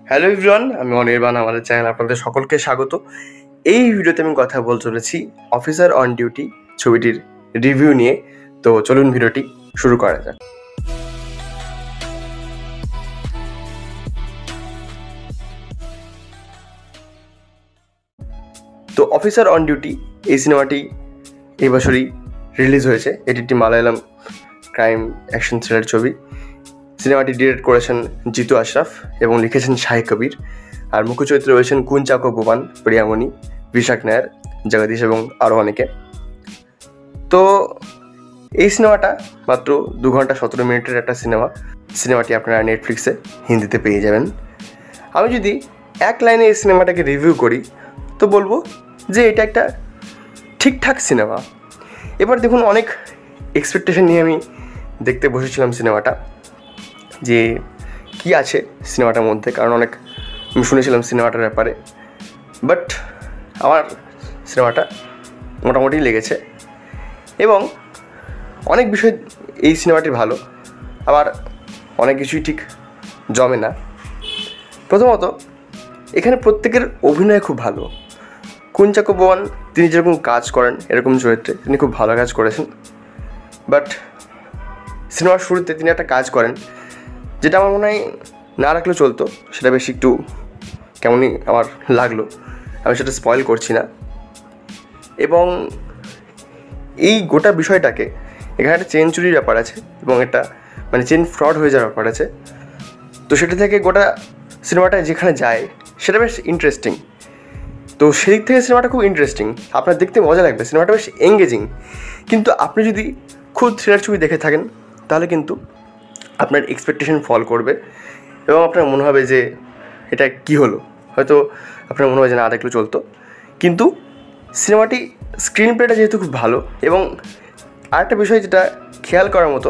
Hello everyone, আমি অনির্বাণ। আমাদের channel আপনাদের সকলকে স্বাগত। এই ভিডিওতে আমি কথা বলতে চলেছি অফিসার অন ডিউটি ছবিটির রিভিউ নিয়ে। তো চলুন ভিডিওটি শুরু করা যাক। তো অফিসার অন ডিউটি এই সিনেমাটি এই বছরই রিলিজ হয়েছে। এটি একটি মালায়ালাম ক্রাইম অ্যাকশন থ্রিলার ছবি। সিনেমাটি ডিরেক্ট করেছেন জিতু আশরাফ এবং লিখেছেন শাহিদ কবির। আর মুখ্য চরিত্রে রয়েছেন কুঞ্চাকো বোবান, প্রিয়ামণি, বিশাখ নায়ার, জগদীশ এবং আরও অনেকে। তো এই সিনেমাটা মাত্র 2 ঘন্টা 17 মিনিটের একটা সিনেমাটি আপনারা নেটফ্লিক্সে হিন্দিতে পেয়ে যাবেন। আমি যদি এক লাইনে এই সিনেমাটাকে রিভিউ করি তো বলবো যে এটা একটা ঠিকঠাক সিনেমা। এবার দেখুন, অনেক এক্সপেকটেশন নিয়ে আমি দেখতে বসেছিলাম সিনেমাটা, যে কি আছে সিনেমাটার মধ্যে, কারণ অনেক আমি শুনেছিলাম সিনেমাটার ব্যাপারে। বাট আমার সিনেমাটা মোটামুটি লেগেছে এবং অনেক বিষয় এই সিনেমাটি ভালো, আবার অনেক কিছুই ঠিক জমে না। প্রথমত, এখানে প্রত্যেকের অভিনয় খুব ভালো। কুঞ্চাকো বোবান তিনি যেরকম কাজ করেন এরকম চরিত্রে তিনি খুব ভালো কাজ করেছেন। বাট সিনেমার শুরুতে তিনি একটা কাজ করেন যেটা আমার মনে হয় না রাখলেও চলতো, সেটা বেশি একটু কেমনই আমার লাগলো। আমি সেটা স্পয়েল করছি না। এবং এই গোটা বিষয়টাকে, এখানে একটা চেন চুরির ব্যাপার আছে এবং একটা চেন ফ্রড হয়ে যাওয়ার ব্যাপার আছে। তো সেটা থেকে গোটা সিনেমাটা যেখানে যায় সেটা বেশ ইন্টারেস্টিং। তো সেদিক থেকে সিনেমাটা খুব ইন্টারেস্টিং, আপনার দেখতে মজা লাগবে, সিনেমাটা বেশ এঙ্গেজিং। কিন্তু আপনি যদি খুব থ্রিলার ছবি দেখে থাকেন তাহলে কিন্তু আপনার এক্সপেকটেশন ফল করবে এবং আপনার মনে হবে যে এটা কি হলো, হয়তো আপনার মনে হবে যে না দেখলেও চলতো। কিন্তু সিনেমাটি স্ক্রিন প্লেটা যেহেতু খুব ভালো, এবং আরেকটা বিষয় যেটা খেয়াল করার মতো,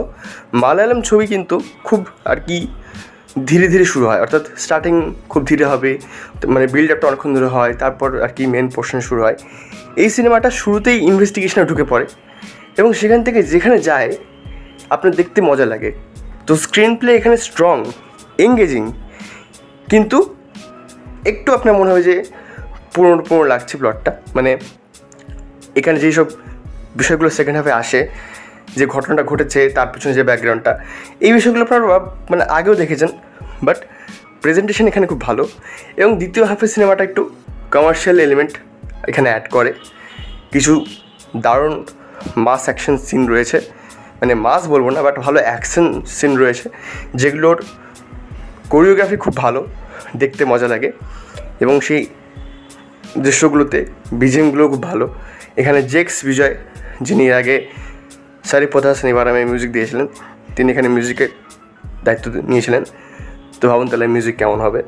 মালায়ালাম ছবি কিন্তু খুব ধীরে ধীরে শুরু হয়, অর্থাৎ স্টার্টিং খুব ধীরে হবে, বিল্ড আপটা অনেকক্ষণ ধরে হয়, তারপর মেন পোর্শন শুরু হয়। এই সিনেমাটা শুরুতেই ইনভেস্টিগেশনে ঢুকে পড়ে এবং সেখান থেকে যেখানে যায় আপনার দেখতে মজা লাগে। তো স্ক্রিন প্লে এখানে স্ট্রং, এঙ্গেজিং, কিন্তু একটু আপনার মনে হবে যে পুরনো লাগছে প্লটটা। এখানে যেই সব বিষয়গুলো সেকেন্ড হাফে আসে, যে ঘটনাটা ঘটেছে তার পিছনে যে ব্যাকগ্রাউন্ডটা, এই বিষয়গুলো আপনারা আগেও দেখেছেন, বাট প্রেজেন্টেশন এখানে খুব ভালো। এবং দ্বিতীয় হাফে সিনেমাটা একটু কমার্শিয়াল এলিমেন্ট এখানে অ্যাড করে। কিছু দারুণ মাস অ্যাকশন সিন রয়েছে, মাস বলবো না, বাট ভালো অ্যাকশন সিন রয়েছে যেগুলোর কোরিওগ্রাফি খুব ভালো, দেখতে মজা লাগে। এবং সেই দৃশ্যগুলোতে বিজিএমগুলো খুব ভালো। এখানে জেক্স বিজয়, যিনি এর আগে সারিপথা শনিবারামে মিউজিক দিয়েছিলেন, তিনি এখানে মিউজিকের দায়িত্ব নিয়েছিলেন। তো ভাবুন তাহলে মিউজিক কেমন হবে।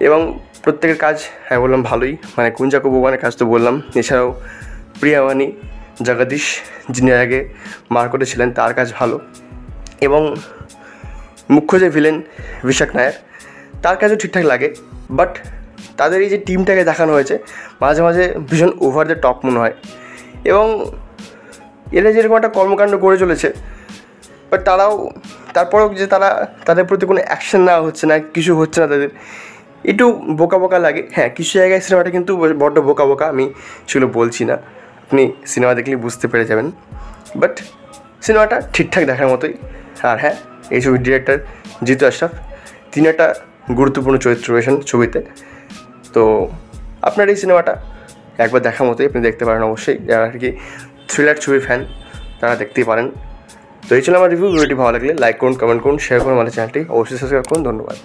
এবং প্রত্যেকের কাজ বললাম ভালোই, কুঞ্চাকো বোবানের কাজ তো বললাম, এছাড়াও প্রিয়ামণি, জগদীশ যিনি এর আগে মার্কোটে ছিলেন, তার কাজ ভালো। এবং মুখ্য যে ভিলেন বিশাখ নায়ার, তার কাজও ঠিকঠাক লাগে। বাট তাদের এই যে টিমটাকে দেখানো হয়েছে মাঝে মাঝে ভীষণ ওভার দ্য টপ মনে হয়। এবং এরা যেরকম একটা কর্মকাণ্ড করে চলেছে, বাট তারপরেও যে তাদের প্রতি কোনো অ্যাকশন নেওয়া হচ্ছে না, কিছু হচ্ছে না, তাদের একটু বোকা বোকা লাগে। হ্যাঁ, কিছু জায়গায় সিনেমাটা কিন্তু বড্ড বোকা বোকা, আমি সেগুলো বলছি না, আপনি সিনেমা দেখলেই বুঝতে পেরে যাবেন। বাট সিনেমাটা ঠিকঠাক দেখার মতোই। আর হ্যাঁ, এই ছবির ডিরেক্টর জিতু আশরাফ, তিনি একটা গুরুত্বপূর্ণ চরিত্র রয়েছেন ছবিতে। তো আপনার এই সিনেমাটা একবার দেখার মতোই, আপনি দেখতে পারেন অবশ্যই। যারা থ্রিলার ছবি ফ্যান তারা দেখতেই পারেন। তো এই ছিল আমার রিভিউ। ভিডিওটি ভালো লাগলে লাইক করুন, কমেন্ট করুন, শেয়ার করুন, আমাদের চ্যানেলটি অবশ্যই সাবস্ক্রাইব করুন। ধন্যবাদ।